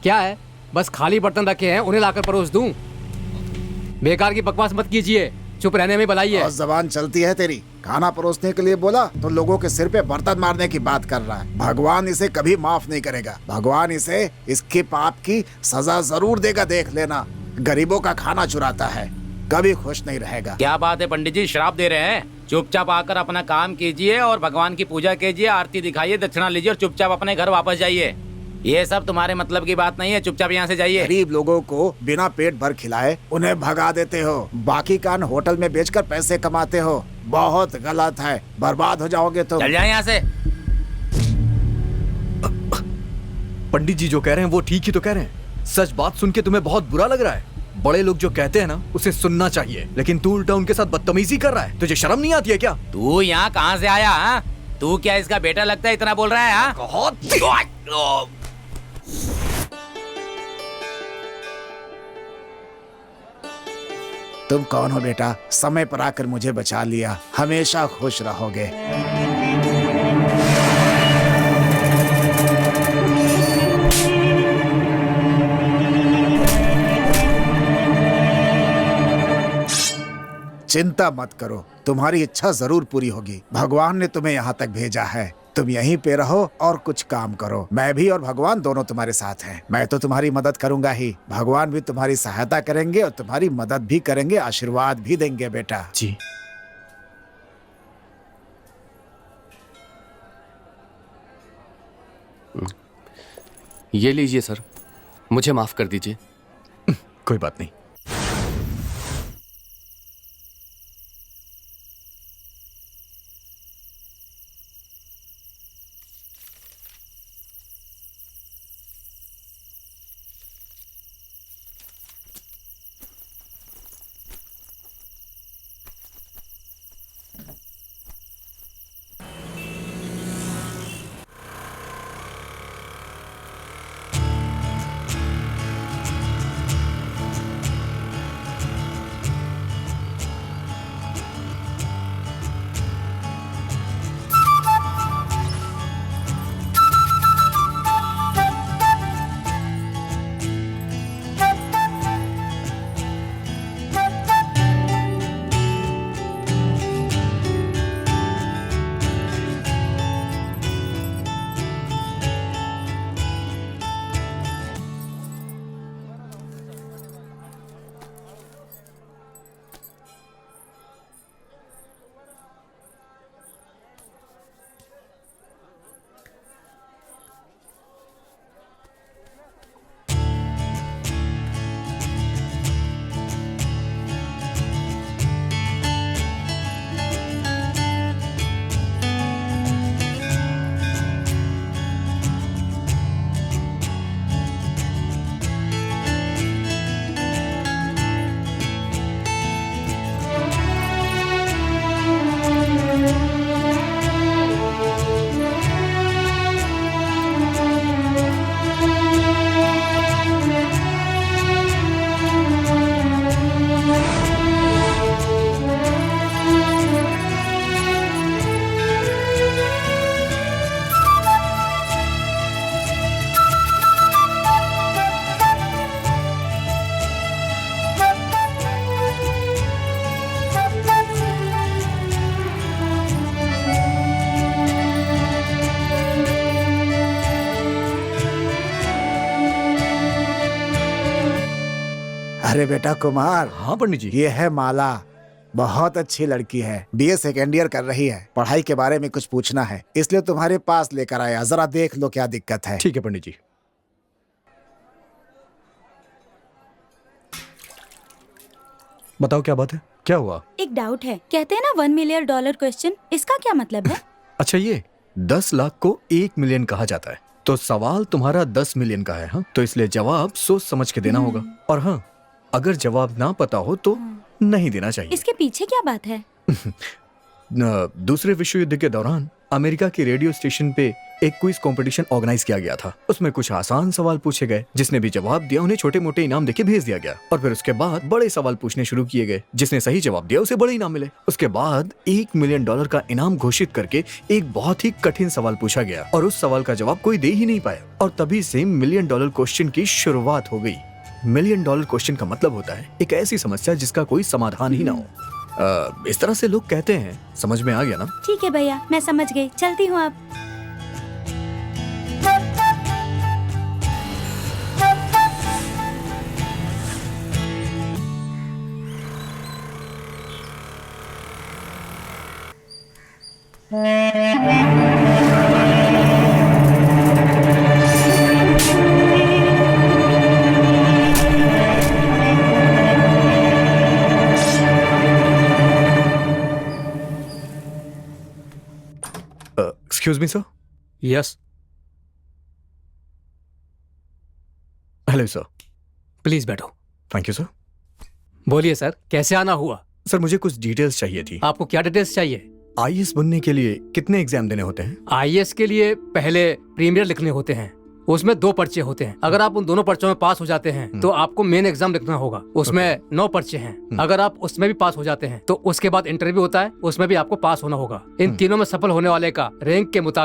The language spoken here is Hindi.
क्या है? बस खाली बर्तन रखे हैं, उन्हें लाकर परोस दूं? बेकार की बकवास मत कीजिए, चुप रहने में भलाई है। और जबान चलती है तेरी। खाना परोसने के लिए बोला तो लोगों के सिर पे बर्तन मारने की बात कर रहा है। भगवान इसे कभी माफ नहीं करेगा। भगवान इसे इसके पाप की सजा जरूर देगा, देख लेना। गरीबों का खाना चुराता है, कभी खुश नहीं रहेगा। क्या बात है पंडित जी, श्राप दे रहे हैं? चुपचाप आकर अपना काम कीजिए और भगवान की पूजा कीजिए, आरती दिखाइए, दक्षिणा लीजिए और चुपचाप अपने घर वापस जाइए। ये सब तुम्हारे मतलब की बात नहीं है, चुपचाप यहाँ से जाइए। गरीब लोगों को बिना पेट भर खिलाए उन्हें भगा देते हो, बाकी कान होटल में बेचकर पैसे कमाते हो। बहुत गलत है, बर्बाद हो जाओगे तुम। चल जाए यहाँ से। पंडित जी जो कह रहे हैं वो ठीक ही तो कह रहे हैं। सच बात सुन के तुम्हें बहुत बुरा लग रहा है। बड़े लोग जो कहते हैं ना उसे सुनना चाहिए, लेकिन तू उल्टा उनके साथ बदतमीजी कर रहा है। तुझे शर्म नहीं आती है क्या? तू यहाँ कहाँ से आया? हाँ, तू क्या इसका बेटा लगता है, इतना बोल रहा है? हाँ, तुम कौन हो बेटा? समय पर आकर मुझे बचा लिया। हमेशा खुश रहोगे। चिंता मत करो, तुम्हारी इच्छा जरूर पूरी होगी। भगवान ने तुम्हें यहाँ तक भेजा है, तुम यहीं पे रहो और कुछ काम करो। मैं भी और भगवान दोनों तुम्हारे साथ हैं। मैं तो तुम्हारी मदद करूंगा ही, भगवान भी तुम्हारी सहायता करेंगे और तुम्हारी मदद भी करेंगे, आशीर्वाद भी देंगे बेटा। जी ये लीजिए सर, मुझे माफ कर दीजिए। कोई बात नहीं। अरे बेटा कुमार। हाँ पंडित जी। ये है माला, बहुत अच्छी लड़की है, बीए सेकेंड ईयर कर रही है। पढ़ाई के बारे में कुछ पूछना है, इसलिए तुम्हारे पास लेकर आया। जरा देख लो क्या दिक्कत है। ठीक है पंडित जी। बताओ क्या बात है, क्या हुआ? एक डाउट है, कहते हैं ना $1 मिलियन क्वेश्चन, इसका क्या मतलब है? अच्छा, ये 10 लाख को 1 मिलियन कहा जाता है, तो सवाल तुम्हारा 10 मिलियन का है। हाँ, तो इसलिए जवाब सोच समझ के देना होगा। और हाँ, अगर जवाब ना पता हो तो नहीं देना चाहिए। इसके पीछे क्या बात है? दूसरे विश्व युद्ध के दौरान अमेरिका के रेडियो स्टेशन पे एक क्विज कंपटीशन ऑर्गेनाइज किया गया था। उसमें कुछ आसान सवाल पूछे गए, जिसने भी जवाब दिया उन्हें छोटे मोटे इनाम देके भेज दिया गया। और फिर उसके बाद बड़े सवाल पूछने शुरू किए गए, जिसने सही जवाब दिया उसे बड़े इनाम मिले। उसके बाद $1 मिलियन का इनाम घोषित करके एक बहुत ही कठिन सवाल पूछा गया और उस सवाल का जवाब कोई दे ही नहीं पाया। और तभी से $1 मिलियन क्वेश्चन की शुरुआत हो गई। $1 मिलियन क्वेश्चन का मतलब होता है एक ऐसी समस्या जिसका कोई समाधान ही ना हो। इस तरह से लोग कहते हैं। समझ में आ गया ना? ठीक है भैया, मैं समझ गई, चलती हूँ अब। Excuse me sir. Yes, hello sir. Please बैठो। Thank you sir. बोलिए सर, कैसे आना हुआ? सर मुझे कुछ डिटेल्स चाहिए थी। आपको क्या डिटेल्स चाहिए? आईएएस बनने के लिए कितने एग्जाम देने होते हैं? आईएएस के लिए पहले प्रीमियर लिखने होते हैं, उसमें 2 पर्चे होते हैं। अगर आप उन दोनों पर्चों में पास हो जाते हैं तो आपको मेन एग्जाम लिखना होगा, उसमें 9 पर्चे हैं। अगर आप उसमें भी पास हो जाते हैं तो उसके बाद इंटरव्यू होता है, उसमें भी आपको पास होना होगा। इन तीनों में सफल होने वाले का रैंक के मुताबिक